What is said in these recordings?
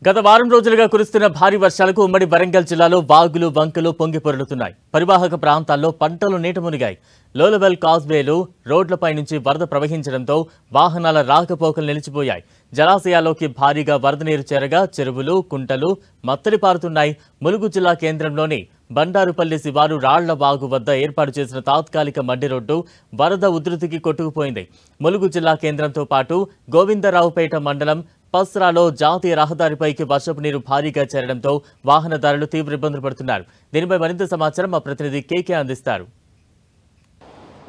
గత వారం రోజులుగా కురుస్తున్న భారీ వర్షాలకు ఉమ్మడి వరంగల్ జిల్లాలో వాగులు వంకలు పొంగి పొర్లుతున్నాయి. పరివాహక ప్రాంతాల్లో పంటలు నీట మునిగాయి. లోలవెల్ కాజ్వేలు రోడ్లపై నుంచి వరద ప్రవహించడంతో వాహనాల రాకపోకలు నిలిచిపోయాయి. జలాశయాల్లోకి భారీగా వరద నీరు చేరగా చెరువులు, కుంటలు మత్తడి పారుతున్నాయి. ములుగు జిల్లా కేంద్రంలోని బండారుపల్లి శివారు రాళ్ల వాగు వద్ద ఏర్పాటు చేసిన తాత్కాలిక మడ్డి రోడ్డు వరద ఉధృతికి కొట్టుకుపోయింది. ములుగు జిల్లా కేంద్రంతో పాటు గోవిందరావుపేట మండలం పస్రాలో జాతీయ రహదారిపైకి వర్షపు నీరు భారీగా చేరడంతో వాహనదారులు తీవ్ర ఇబ్బందులు పడుతున్నారు. దీనిపై మరింత సమాచారం మా ప్రతినిధి కేకే అందిస్తారు.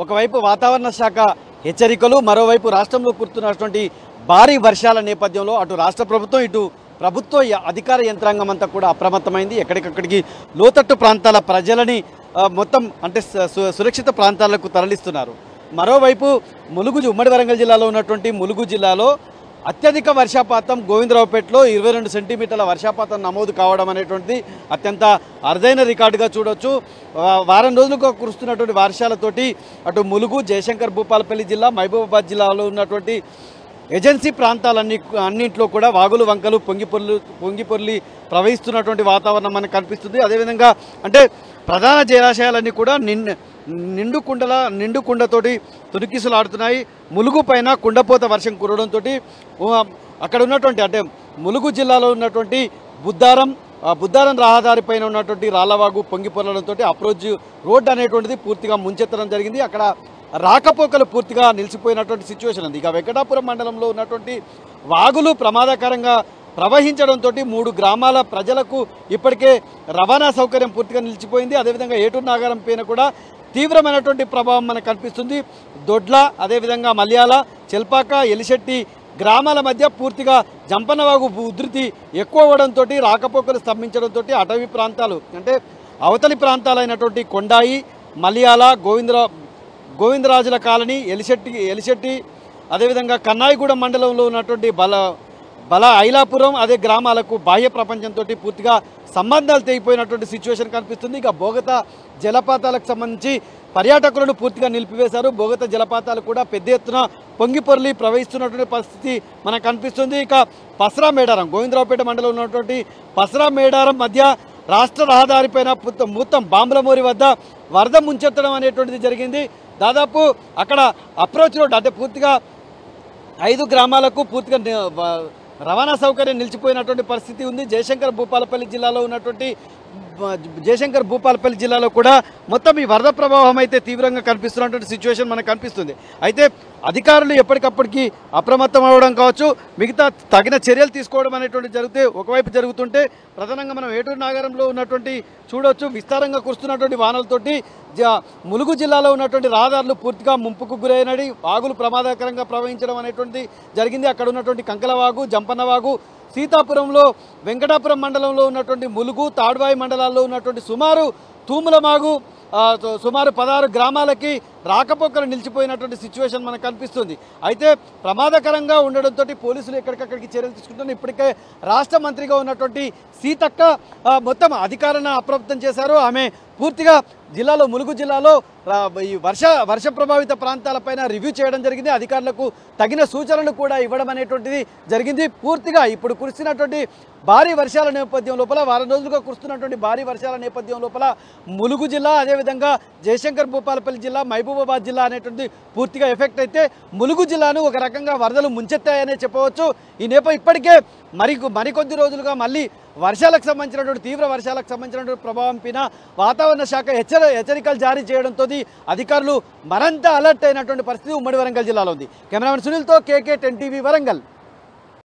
ఒకవైపు వాతావరణ శాఖ హెచ్చరికలు, మరోవైపు రాష్ట్రంలో కురుస్తున్నటువంటి భారీ వర్షాల నేపథ్యంలో అటు రాష్ట్ర ప్రభుత్వం, ఇటు ప్రభుత్వ అధికార యంత్రాంగం అంతా కూడా అప్రమత్తమైంది. ఎక్కడికక్కడికి లోతట్టు ప్రాంతాల ప్రజలని మొత్తం అంటే సురక్షిత ప్రాంతాలకు తరలిస్తున్నారు. మరోవైపు ఉమ్మడి వరంగల్ జిల్లాలో ఉన్నటువంటి ములుగు జిల్లాలో అత్యధిక వర్షపాతం గోవిందరావుపేటలో 22 సెంటీమీటర్ల వర్షపాతం నమోదు కావడం అనేటువంటిది అత్యంత అరుదైన రికార్డుగా చూడొచ్చు. వారం రోజులుగా కురుస్తున్నటువంటి వర్షాలతోటి అటు ములుగు, జయశంకర్ భూపాలపల్లి జిల్లా, మహబూబాబాద్ జిల్లాలో ఉన్నటువంటి ఏజెన్సీ అన్నింటిలో కూడా వాగులు వంకలు పొంగిపొర్లి ప్రవహిస్తున్నటువంటి వాతావరణం మనకు కనిపిస్తుంది. అదేవిధంగా అంటే ప్రధాన జలాశయాలన్నీ కూడా నిండు కుండతోటి తునికిసులాడుతున్నాయి. ములుగు పైన కుండపోత వర్షం కురవడంతో అక్కడ ఉన్నటువంటి అంటే ములుగు జిల్లాలో ఉన్నటువంటి బుద్ధారం రహదారి పైన ఉన్నటువంటి రాళ్లవాగు పొంగిపొరడంతో అప్రోచ్ రోడ్ అనేటువంటిది పూర్తిగా ముంచెత్తడం జరిగింది. అక్కడ రాకపోకలు పూర్తిగా నిలిచిపోయినటువంటి సిచ్యువేషన్ ఉంది. ఇక వెంకటాపురం మండలంలో ఉన్నటువంటి వాగులు ప్రమాదకరంగా ప్రవహించడంతో 3 గ్రామాల ప్రజలకు ఇప్పటికే రవాణా సౌకర్యం పూర్తిగా నిలిచిపోయింది. అదేవిధంగా ఏటూరు నాగారం పైన కూడా తీవ్రమైనటువంటి ప్రభావం మనకు కనిపిస్తుంది. దొడ్ల, అదేవిధంగా మల్యాల, చెల్పాక, ఎలిశెట్టి గ్రామాల మధ్య పూర్తిగా జంపన్నవాగు ఉధృతి ఎక్కువ అవ్వడంతో రాకపోకలు స్తంభించడంతో అటవీ ప్రాంతాలు అంటే అవతలి ప్రాంతాలైనటువంటి కొండాయి, మల్యాల, గోవిందరాజుల కాలనీ, ఎలిశెట్టి అదేవిధంగా కన్నాయిగూడెం మండలంలో ఉన్నటువంటి ఐలాపురం అదే గ్రామాలకు బాహ్య ప్రపంచంతో పూర్తిగా సంబంధాలు తెగిపోయినటువంటి సిచ్యువేషన్ కనిపిస్తుంది. ఇక బోగత జలపాతాలకు సంబంధించి పర్యాటకులను పూర్తిగా నిలిపివేశారు. బోగత జలపాతాలు కూడా పెద్ద ఎత్తున పొంగిపొర్లి ప్రవహిస్తున్నటువంటి పరిస్థితి మనకు కనిపిస్తుంది. ఇక పస్రా మేడారం, గోవిందరావుపేట మండలంలో ఉన్నటువంటి పస్రా మేడారం మధ్య రాష్ట్ర రహదారిపైన మొత్తం బాంబులమూరి వద్ద వరద ముంచెత్తడం అనేటువంటిది జరిగింది. దాదాపు అక్కడ అప్రోచ్ రోడ్ అంటే పూర్తిగా 5 గ్రామాలకు పూర్తిగా రవాణా సౌకర్యం నిలిచిపోయినటువంటి పరిస్థితి ఉంది. జయశంకర్ భూపాలపల్లి జిల్లాలో కూడా మొత్తం ఈ వరద ప్రభావం అయితే తీవ్రంగా కనిపిస్తున్నటువంటి సిచ్యువేషన్ మనకు కనిపిస్తుంది. అయితే అధికారులు ఎప్పటికప్పటికి అప్రమత్తం అవ్వడం కావచ్చు, మిగతా తగిన చర్యలు తీసుకోవడం అనేటువంటి ఒకవైపు జరుగుతుంటే ప్రధానంగా మనం ఏటూరు నాగారంలో ఉన్నటువంటి చూడవచ్చు విస్తారంగా కురుస్తున్నటువంటి వానలతోటి ములుగు జిల్లాలో ఉన్నటువంటి రహదారులు పూర్తిగా ముంపుకు గురైనవి. వాగులు ప్రమాదకరంగా ప్రవహించడం అనేటువంటిది జరిగింది. అక్కడ ఉన్నటువంటి కంకలవాగు, జంపన్నవాగు, సీతాపురంలో వెంకటాపురం మండలంలో ఉన్నటువంటి ములుగు, తాడ్వాయి మండలాల్లో ఉన్నటువంటి సుమారు 16 గ్రామాలకి రాకపోకలు నిలిచిపోయినటువంటి సిచ్యువేషన్ మనకు కనిపిస్తుంది. అయితే ప్రమాదకరంగా ఉండడంతో పోలీసులు ఎక్కడికక్కడికి చర్యలు తీసుకుంటున్నారు. ఇప్పటికే రాష్ట్ర మంత్రిగా ఉన్నటువంటి సీతక్క మొత్తం అధికారులను అప్రమత్తం చేశారు. ఆమె పూర్తిగా ములుగు జిల్లాలో ఈ వర్ష ప్రభావిత ప్రాంతాలపైన రివ్యూ చేయడం జరిగింది. అధికారులకు తగిన సూచనలు కూడా ఇవ్వడం అనేటువంటిది జరిగింది. పూర్తిగా ఇప్పుడు కురుస్తున్నటువంటి భారీ వర్షాల నేపథ్యం లోపల వారం రోజులుగా కురుస్తున్నటువంటి భారీ వర్షాల నేపథ్యం లోపల ములుగు జిల్లా, అదేవిధంగా జయశంకర్ భూపాలపల్లి జిల్లా, మహబూబాబాద్ జిల్లా అనేటువంటి పూర్తిగా ఎఫెక్ట్ అయితే ములుగు జిల్లాను ఒక రకంగా వరదలు ముంచెత్తాయనే చెప్పవచ్చు. ఈ ఇప్పటికే మరికొద్ది రోజులుగా మళ్ళీ వర్షాలకు సంబంధించినటువంటి తీవ్ర వర్షాలకు సంబంధించినటువంటి ప్రభావం పైన వాతావరణ శాఖ హెచ్చరికలు జారీ చేయడంతో అధికారులు మరింత అలర్ట్ అయినటువంటి పరిస్థితి ఉమ్మడి వరంగల్ జిల్లాలో ఉంది. కెమెరామెన్ సునీల్తో కేకే 10 టీవీ వరంగల్.